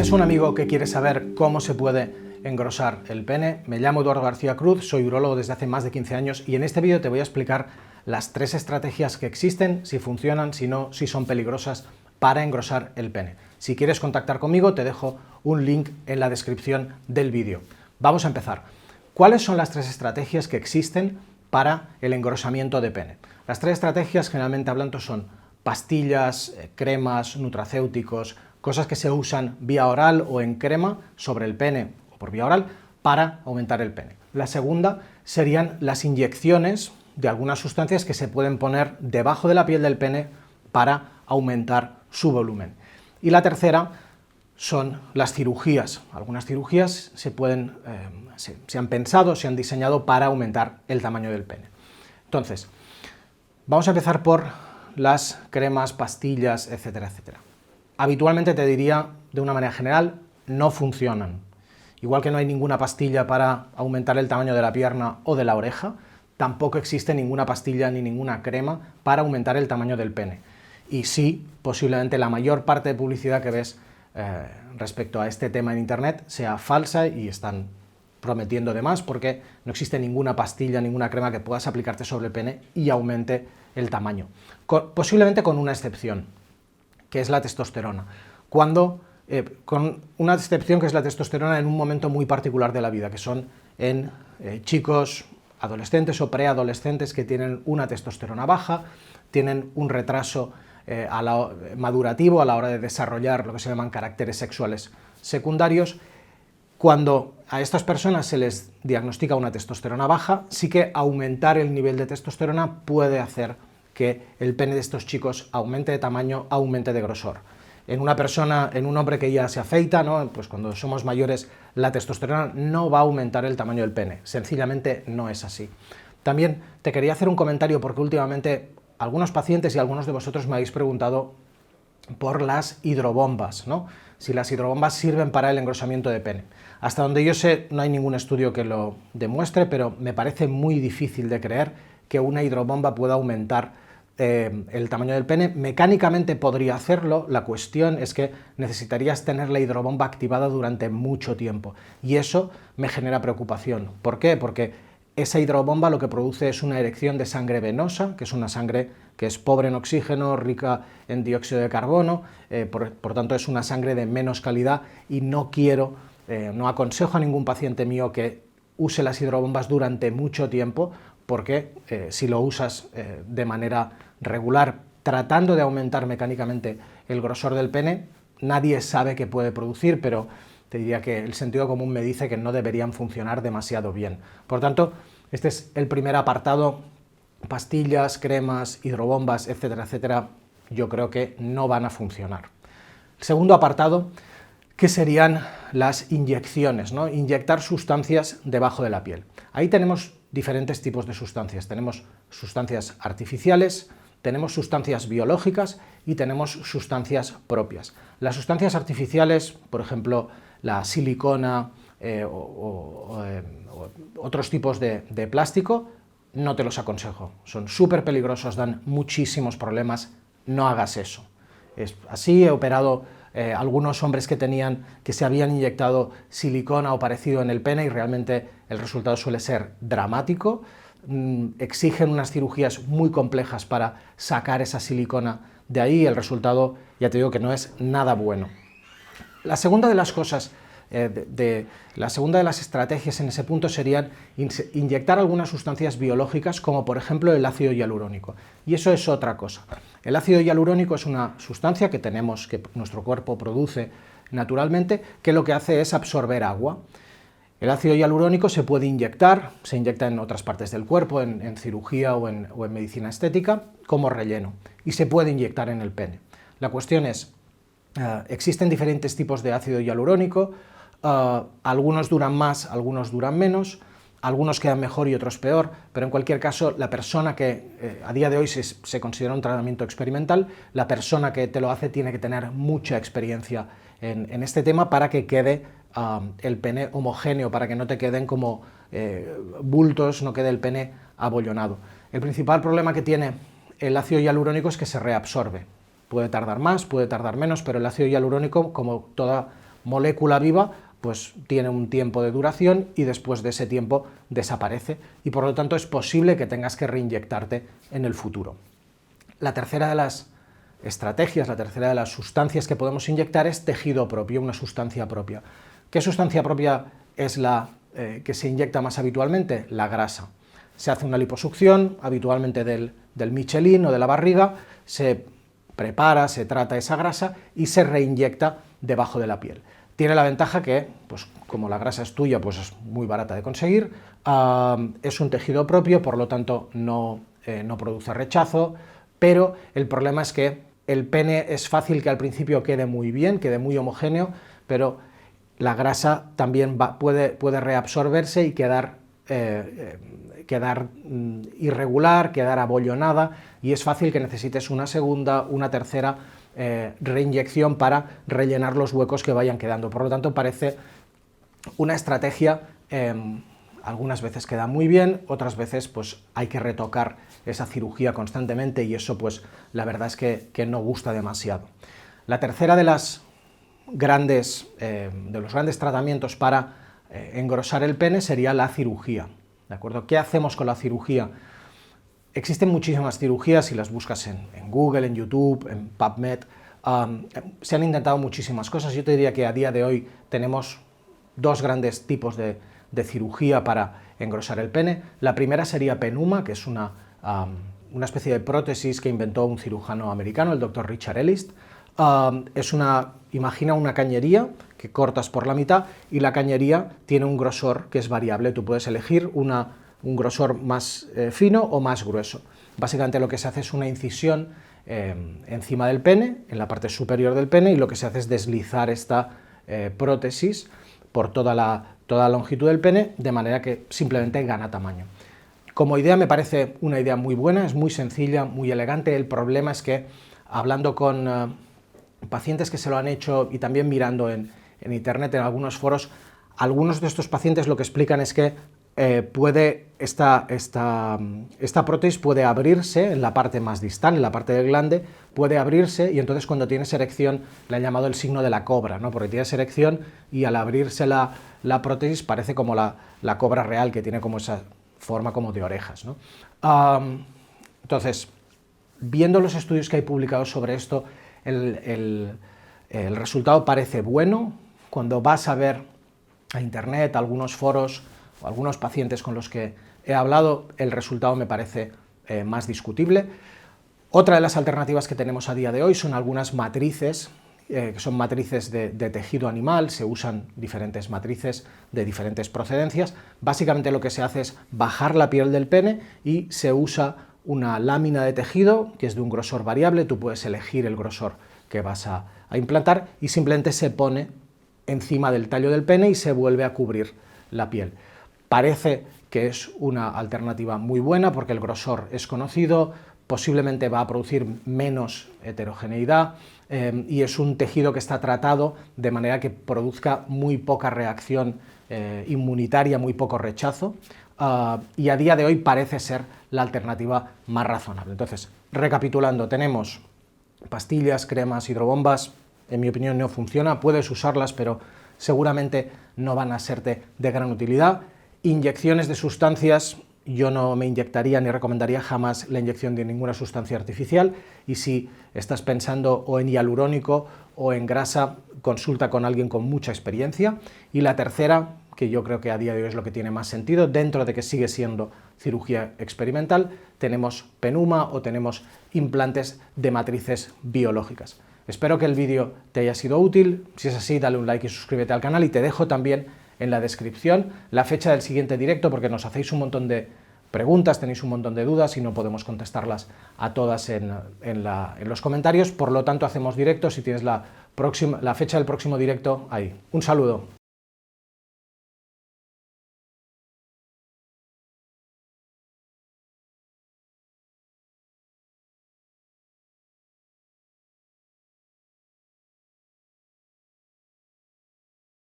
¿Tienes un amigo que quiere saber cómo se puede engrosar el pene? Me llamo Eduardo García Cruz, soy urólogo desde hace más de 15 años y en este vídeo te voy a explicar las 3 estrategias que existen, si funcionan, si no, si son peligrosas para engrosar el pene. Si quieres contactar conmigo te dejo un link en la descripción del vídeo. Vamos a empezar. ¿Cuáles son las 3 estrategias que existen para el engrosamiento de pene? Las 3 estrategias, generalmente hablando, son pastillas, cremas, nutracéuticos, cosas que se usan vía oral o en crema sobre el pene o por vía oral para aumentar el pene. La segunda serían las inyecciones de algunas sustancias que se pueden poner debajo de la piel del pene para aumentar su volumen. Y la tercera son las cirugías. Algunas cirugías se han pensado, se han diseñado para aumentar el tamaño del pene. Entonces, vamos a empezar por las cremas, pastillas, etcétera, etcétera. Habitualmente te diría, de una manera general, no funcionan. Igual que no hay ninguna pastilla para aumentar el tamaño de la pierna o de la oreja, tampoco existe ninguna pastilla ni ninguna crema para aumentar el tamaño del pene. Y sí, posiblemente la mayor parte de publicidad que ves respecto a este tema en internet sea falsa y están prometiendo de más porque no existe ninguna pastilla, ninguna crema que puedas aplicarte sobre el pene y aumente el tamaño. Posiblemente con una excepción, que es la testosterona. Con una excepción que es la testosterona en un momento muy particular de la vida, que son en chicos adolescentes o preadolescentes que tienen una testosterona baja, tienen un retraso madurativo a la hora de desarrollar lo que se llaman caracteres sexuales secundarios. Cuando a estas personas se les diagnostica una testosterona baja, sí que aumentar el nivel de testosterona puede hacer que el pene de estos chicos aumente de tamaño, aumente de grosor. En una persona, en un hombre que ya se afeita, ¿no? Pues cuando somos mayores, la testosterona no va a aumentar el tamaño del pene. Sencillamente no es así. También te quería hacer un comentario porque últimamente algunos pacientes y algunos de vosotros me habéis preguntado por las hidrobombas, ¿no? Si las hidrobombas sirven para el engrosamiento de pene. Hasta donde yo sé, no hay ningún estudio que lo demuestre, pero me parece muy difícil de creer que una hidrobomba pueda aumentar el tamaño del pene. Mecánicamente podría hacerlo, la cuestión es que necesitarías tener la hidrobomba activada durante mucho tiempo y eso me genera preocupación. ¿Por qué? Porque esa hidrobomba lo que produce es una erección de sangre venosa, que es una sangre que es pobre en oxígeno, rica en dióxido de carbono, por tanto es una sangre de menos calidad y no aconsejo a ningún paciente mío que use las hidrobombas durante mucho tiempo porque si lo usas de manera regular tratando de aumentar mecánicamente el grosor del pene, nadie sabe qué puede producir, pero te diría que el sentido común me dice que no deberían funcionar demasiado bien. Por tanto, este es el primer apartado, pastillas, cremas, hidrobombas, etcétera, etcétera, yo creo que no van a funcionar. El segundo apartado, que serían las inyecciones, ¿no? Inyectar sustancias debajo de la piel. Ahí tenemos diferentes tipos de sustancias. Tenemos sustancias artificiales, tenemos sustancias biológicas y tenemos sustancias propias. Las sustancias artificiales, por ejemplo, la silicona o otros tipos de plástico, no te los aconsejo. Son súper peligrosos, dan muchísimos problemas, no hagas eso. Así he operado algunos hombres que se habían inyectado silicona o parecido en el pene y realmente el resultado suele ser dramático. Exigen unas cirugías muy complejas para sacar esa silicona de ahí y el resultado, ya te digo que no es nada bueno. La segunda de las cosas, la segunda de las estrategias en ese punto serían inyectar algunas sustancias biológicas como por ejemplo el ácido hialurónico y eso es otra cosa. El ácido hialurónico es una sustancia que nuestro cuerpo produce naturalmente que lo que hace es absorber agua. El ácido hialurónico se puede inyectar, se inyecta en otras partes del cuerpo, en cirugía o en medicina estética como relleno y se puede inyectar en el pene. La cuestión es, existen diferentes tipos de ácido hialurónico, algunos duran más, algunos duran menos, algunos quedan mejor y otros peor, pero en cualquier caso la persona que a día de hoy se considera un tratamiento experimental, la persona que te lo hace tiene que tener mucha experiencia en este tema para que quede el pene homogéneo, para que no te queden como bultos, no quede el pene abollonado. El principal problema que tiene el ácido hialurónico es que se reabsorbe. Puede tardar más, puede tardar menos, pero el ácido hialurónico, como toda molécula viva, pues tiene un tiempo de duración y después de ese tiempo desaparece y por lo tanto es posible que tengas que reinyectarte en el futuro. La tercera de las estrategias, la tercera de las sustancias que podemos inyectar es tejido propio, una sustancia propia. ¿Qué sustancia propia es la que se inyecta más habitualmente? La grasa. Se hace una liposucción, habitualmente del Michelin o de la barriga, se prepara, se trata esa grasa y se reinyecta debajo de la piel. Tiene la ventaja que, pues, como la grasa es tuya, pues es muy barata de conseguir, es un tejido propio, por lo tanto no produce rechazo, pero el problema es que el pene es fácil que al principio quede muy bien, quede muy homogéneo, pero la grasa también puede reabsorberse y quedar irregular, quedar abollonada, y es fácil que necesites una segunda, una tercera reinyección para rellenar los huecos que vayan quedando. Por lo tanto, parece una estrategia, algunas veces queda muy bien, otras veces pues hay que retocar esa cirugía constantemente y eso pues la verdad es que no gusta demasiado. La tercera de los grandes tratamientos para engrosar el pene sería la cirugía. ¿De acuerdo? ¿Qué hacemos con la cirugía? Existen muchísimas cirugías, si las buscas en Google, en YouTube, en PubMed, se han intentado muchísimas cosas. Yo te diría que a día de hoy tenemos dos grandes tipos de cirugía para engrosar el pene. La primera sería penuma, que es una especie de prótesis que inventó un cirujano americano, el Dr. Richard Ellis. Imagina una cañería que cortas por la mitad y la cañería tiene un grosor que es variable. Tú puedes elegir un grosor más fino o más grueso. Básicamente lo que se hace es una incisión encima del pene, en la parte superior del pene, y lo que se hace es deslizar esta prótesis por toda la longitud del pene, de manera que simplemente gana tamaño. Como idea me parece una idea muy buena, es muy sencilla, muy elegante. El problema es que, hablando con pacientes que se lo han hecho y también mirando en internet, en algunos foros, algunos de estos pacientes lo que explican es que esta prótesis puede abrirse en la parte más distal, en la parte del glande, puede abrirse y entonces cuando tienes erección le han llamado el signo de la cobra, ¿no? Porque tienes erección y al abrirse la prótesis parece como la cobra real, que tiene como esa forma como de orejas, ¿no? Entonces, viendo los estudios que hay publicados sobre esto, el resultado parece bueno. Cuando vas a ver a internet, algunos foros, o algunos pacientes con los que he hablado, el resultado me parece más discutible. Otra de las alternativas que tenemos a día de hoy son algunas matrices, que son matrices de tejido animal. Se usan diferentes matrices de diferentes procedencias. Básicamente lo que se hace es bajar la piel del pene y se usa una lámina de tejido que es de un grosor variable. Tú puedes elegir el grosor que vas a implantar y simplemente se pone encima del tallo del pene y se vuelve a cubrir la piel. Parece que es una alternativa muy buena porque el grosor es conocido, posiblemente va a producir menos heterogeneidad y es un tejido que está tratado de manera que produzca muy poca reacción inmunitaria, muy poco rechazo, y a día de hoy parece ser la alternativa más razonable. Entonces, recapitulando, tenemos pastillas, cremas, hidrobombas. En mi opinión no funciona, puedes usarlas, pero seguramente no van a serte de gran utilidad. Inyecciones de sustancias, yo no me inyectaría ni recomendaría jamás la inyección de ninguna sustancia artificial, y si estás pensando o en hialurónico o en grasa, consulta con alguien con mucha experiencia. Y la tercera, que yo creo que a día de hoy es lo que tiene más sentido, dentro de que sigue siendo cirugía experimental, tenemos penuma o tenemos implantes de matrices biológicas. Espero que el vídeo te haya sido útil. Si es así, dale un like y suscríbete al canal, y te dejo también en la descripción la fecha del siguiente directo, porque nos hacéis un montón de preguntas, tenéis un montón de dudas y no podemos contestarlas a todas en los comentarios. Por lo tanto, hacemos directos y tienes la fecha del próximo directo ahí. Un saludo.